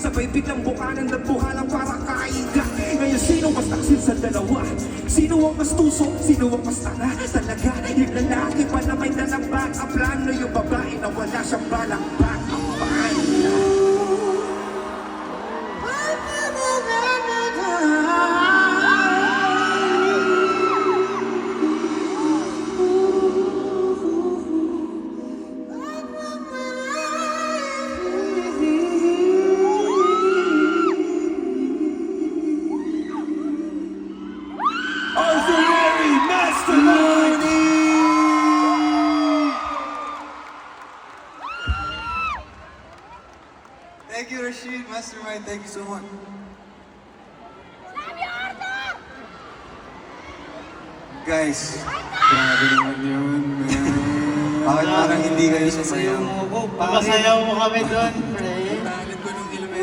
Sabay biglang bukanan ng buhalang para kaiga. Ngayon sino mas taksil sa dalawa? Sino ang mas tuso? Sino ang mas tanga? Talaga yung lalaki pa na may dalang back-up plan, o yung babae na wala siyang balang back-up plan? Arthur Mary, Mastermind! Thank you, Rashid, Mastermind. Thank you so much. Guys, grabe naman yun, man. Bakit parang hindi kayo sumayaw? Papasayaw mo kami doon.